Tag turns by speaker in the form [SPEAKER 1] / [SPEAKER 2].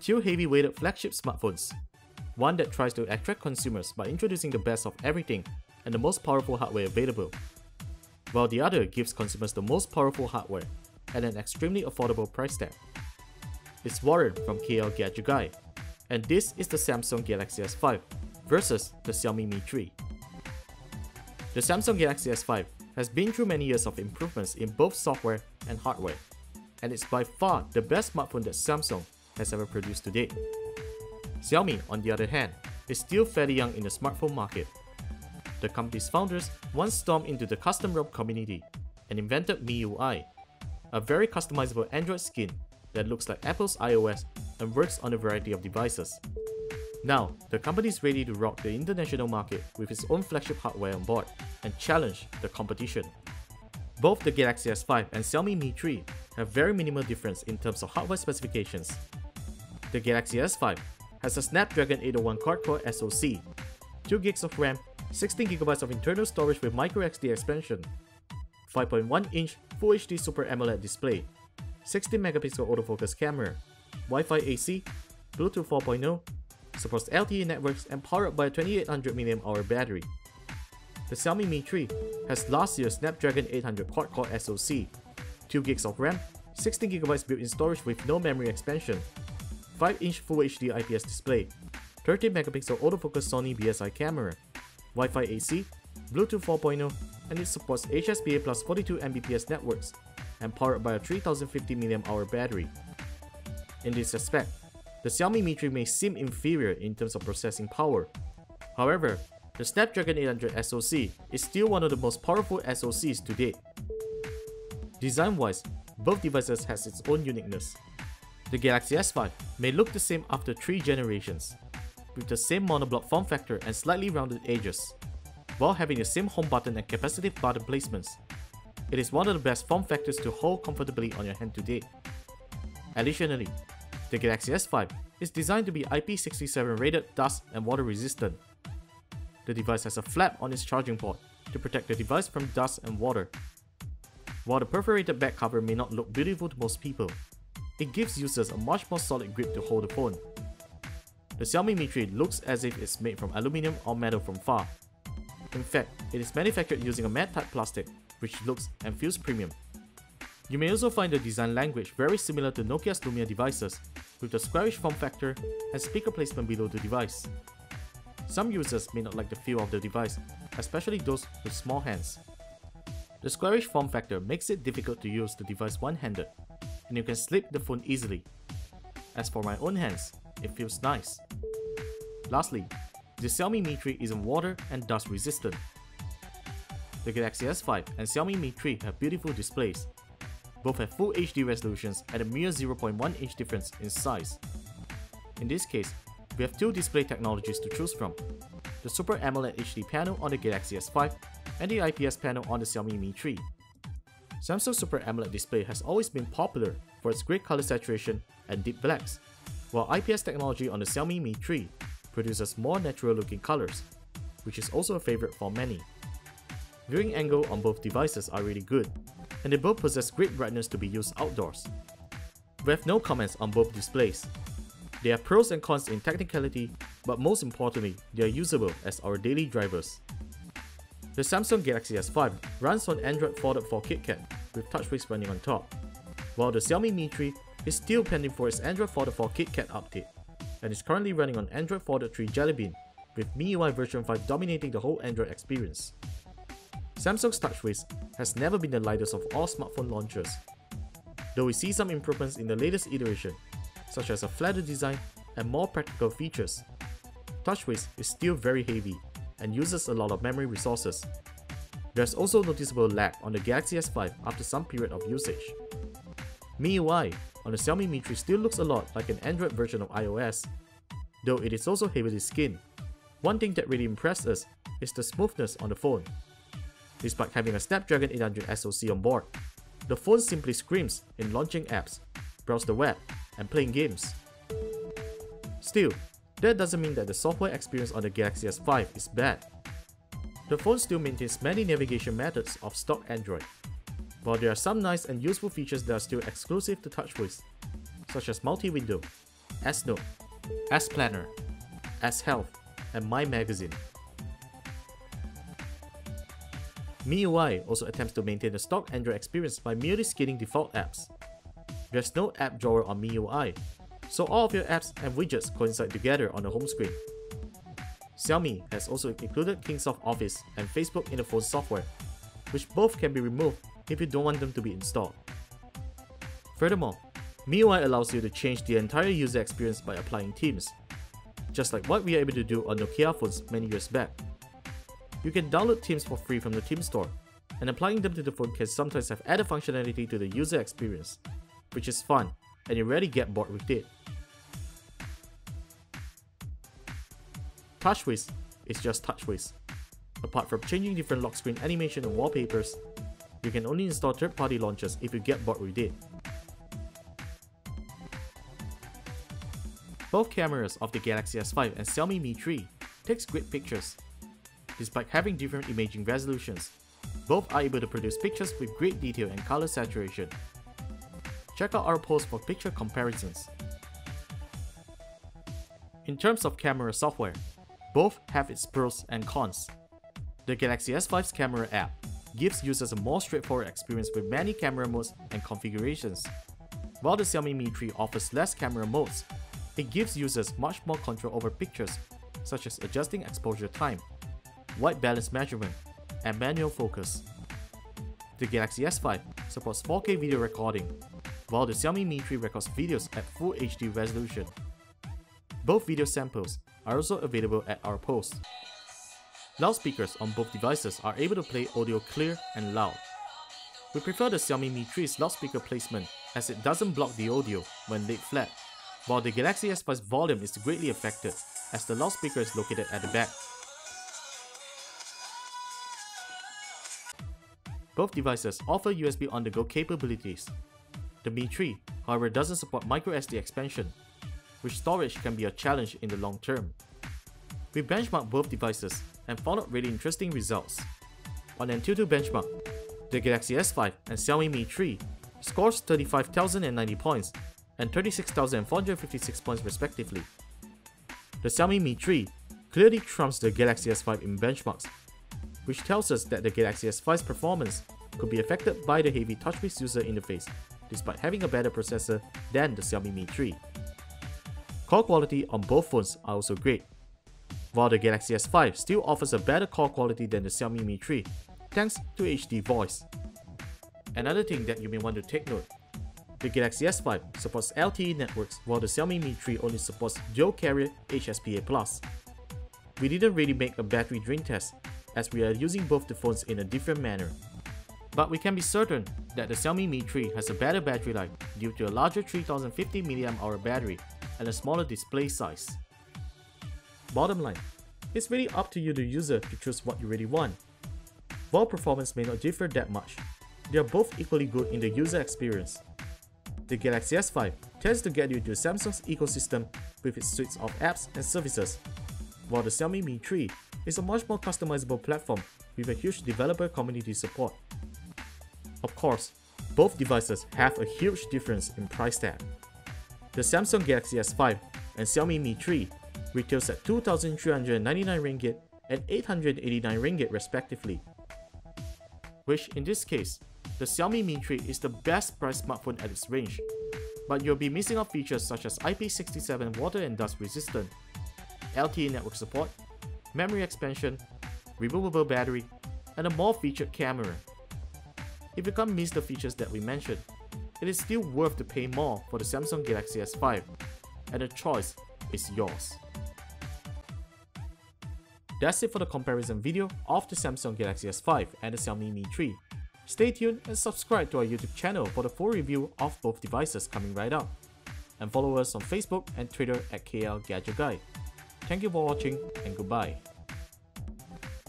[SPEAKER 1] two heavy-weighted flagship smartphones. One that tries to attract consumers by introducing the best of everything and the most powerful hardware available, while the other gives consumers the most powerful hardware at an extremely affordable price tag. It's Warren from KLGadgetGuy, and this is the Samsung Galaxy S5 versus the Xiaomi Mi 3. The Samsung Galaxy S5 has been through many years of improvements in both software and hardware, and it's by far the best smartphone that Samsung has ever produced to date. Xiaomi, on the other hand, is still fairly young in the smartphone market. The company's founders once stormed into the custom ROM community and invented MIUI, a very customizable Android skin that looks like Apple's iOS and works on a variety of devices. Now, the company is ready to rock the international market with its own flagship hardware on board and challenge the competition. Both the Galaxy S5 and Xiaomi Mi 3 have very minimal difference in terms of hardware specifications. The Galaxy S5 has a Snapdragon 801 quad-core SoC, 2GB of RAM, 16GB of internal storage with microSD expansion, 5.1-inch Full HD Super AMOLED display, 16MP autofocus camera, Wi-Fi AC, Bluetooth 4.0, supports LTE networks and powered up by a 2800 mAh battery. The Xiaomi Mi 3 has last year's Snapdragon 800 quad-core SoC, 2GB of RAM, 16GB built-in storage with no memory expansion, 5-inch Full HD IPS display, 30MP autofocus Sony BSI camera, Wi-Fi AC, Bluetooth 4.0, and it supports HSPA plus 42 Mbps networks and powered by a 3050 mAh battery. In this aspect, the Xiaomi Mi 3 may seem inferior in terms of processing power. However, the Snapdragon 800 SoC is still one of the most powerful SoCs to date. Design-wise, both devices has its own uniqueness. The Galaxy S5 may look the same after 3 generations, with the same monoblock form factor and slightly rounded edges, while having the same home button and capacitive button placements. It is one of the best form factors to hold comfortably on your hand to date. Additionally, the Galaxy S5 is designed to be IP67 rated dust and water resistant. The device has a flap on its charging port to protect the device from dust and water. While the perforated back cover may not look beautiful to most people, it gives users a much more solid grip to hold the phone. The Xiaomi Mi 3 looks as if it's made from aluminum or metal from far. In fact, it is manufactured using a matte type plastic, which looks and feels premium. You may also find the design language very similar to Nokia's Lumia devices, with the squarish form factor and speaker placement below the device. Some users may not like the feel of the device, especially those with small hands. The squarish form factor makes it difficult to use the device one-handed, and you can slip the phone easily. As for my own hands, it feels nice. Lastly, the Xiaomi Mi 3 isn't water and dust resistant. The Galaxy S5 and Xiaomi Mi 3 have beautiful displays. Both have Full HD resolutions at a mere 0.1 inch difference in size. In this case, we have two display technologies to choose from: the Super AMOLED HD panel on the Galaxy S5 and the IPS panel on the Xiaomi Mi 3. Samsung's Super AMOLED display has always been popular for its great color saturation and deep blacks, while IPS technology on the Xiaomi Mi 3 produces more natural looking colors, which is also a favorite for many. Viewing angle on both devices are really good, and they both possess great brightness to be used outdoors. We have no comments on both displays. They have pros and cons in technicality, but most importantly, they are usable as our daily drivers. The Samsung Galaxy S5 runs on Android 4.4 KitKat with Touchwiz running on top, while the Xiaomi Mi 3 is still pending for its Android 4.4 KitKat update, and is currently running on Android 4.3 Jelly Bean, with MIUI version 5 dominating the whole Android experience. Samsung's Touchwiz has never been the lightest of all smartphone launchers, though we see some improvements in the latest iteration, such as a flatter design and more practical features. Touchwiz is still very heavy and uses a lot of memory resources. There's also noticeable lag on the Galaxy S5 after some period of usage. MIUI on the Xiaomi Mi 3 still looks a lot like an Android version of iOS, though it is also heavily skinned. One thing that really impressed us is the smoothness on the phone. Despite having a Snapdragon 800 SoC on board, the phone simply screams in launching apps, browse the web, and playing games. Still, that doesn't mean that the software experience on the Galaxy S5 is bad. The phone still maintains many navigation methods of stock Android, while there are some nice and useful features that are still exclusive to Touchwiz, such as multi-window, S Note, S Planner, S Health, and My Magazine. MIUI also attempts to maintain the stock Android experience by merely skinning default apps. There's no app drawer on MIUI, so all of your apps and widgets coincide together on the home screen. Xiaomi has also included Kingsoft Office and Facebook in the phone software, which both can be removed if you don't want them to be installed. Furthermore, MIUI allows you to change the entire user experience by applying themes, just like what we were able to do on Nokia phones many years back. You can download themes for free from the theme store, and applying them to the phone can sometimes have added functionality to the user experience, which is fun and you rarely get bored with it. Touchwiz is just Touchwiz. Apart from changing different lock screen animation and wallpapers, you can only install third-party launchers if you get bored with it. Both cameras of the Galaxy S5 and Xiaomi Mi3 takes great pictures. Despite having different imaging resolutions, both are able to produce pictures with great detail and color saturation. Check out our post for picture comparisons. In terms of camera software, both have its pros and cons. The Galaxy S5's camera app gives users a more straightforward experience with many camera modes and configurations, while the Xiaomi Mi3 offers less camera modes. It gives users much more control over pictures, such as adjusting exposure time, white balance measurement, and manual focus. The Galaxy S5 supports 4K video recording, while the Xiaomi Mi3 records videos at Full HD resolution. Both video samples are also available at our post. Loudspeakers on both devices are able to play audio clear and loud. We prefer the Xiaomi Mi3's loudspeaker placement as it doesn't block the audio when laid flat, while the Galaxy S5's volume is greatly affected as the loudspeaker is located at the back. Both devices offer USB on-the-go capabilities. The Mi3, however, doesn't support microSD expansion, which storage can be a challenge in the long term. We benchmarked both devices and found out really interesting results. On Antutu Benchmark, the Galaxy S5 and Xiaomi Mi3 scores 35,090 points and 36,456 points respectively. The Xiaomi Mi3 clearly trumps the Galaxy S5 in benchmarks, which tells us that the Galaxy S5's performance could be affected by the heavy Touchwiz user interface, despite having a better processor than the Xiaomi Mi3. Call quality on both phones are also great, while the Galaxy S5 still offers a better call quality than the Xiaomi Mi3, thanks to HD voice. Another thing that you may want to take note, the Galaxy S5 supports LTE networks while the Xiaomi Mi3 only supports dual carrier HSPA+. We didn't really make a battery drain test, as we are using both the phones in a different manner. But we can be certain that the Xiaomi Mi3 has a better battery life due to a larger 3050 mAh battery and a smaller display size. Bottom line, it's really up to you the user to choose what you really want. While performance may not differ that much, they are both equally good in the user experience. The Galaxy S5 tends to get you into Samsung's ecosystem with its suites of apps and services, while the Xiaomi Mi3 is a much more customizable platform with a huge developer community support. Of course, both devices have a huge difference in price tag. The Samsung Galaxy S5 and Xiaomi Mi3 retails at 2,399 ringgit and 889 ringgit respectively, which in this case, the Xiaomi Mi3 is the best priced smartphone at its range, but you'll be missing out features such as IP67 water and dust resistant, LTE network support, memory expansion, removable battery, and a more featured camera. If you can't miss the features that we mentioned, it is still worth to pay more for the Samsung Galaxy S5, and the choice is yours. That's it for the comparison video of the Samsung Galaxy S5 and the Xiaomi Mi3. Stay tuned and subscribe to our YouTube channel for the full review of both devices coming right up. And follow us on Facebook and Twitter at KLGadgetGuy. Thank you for watching and goodbye.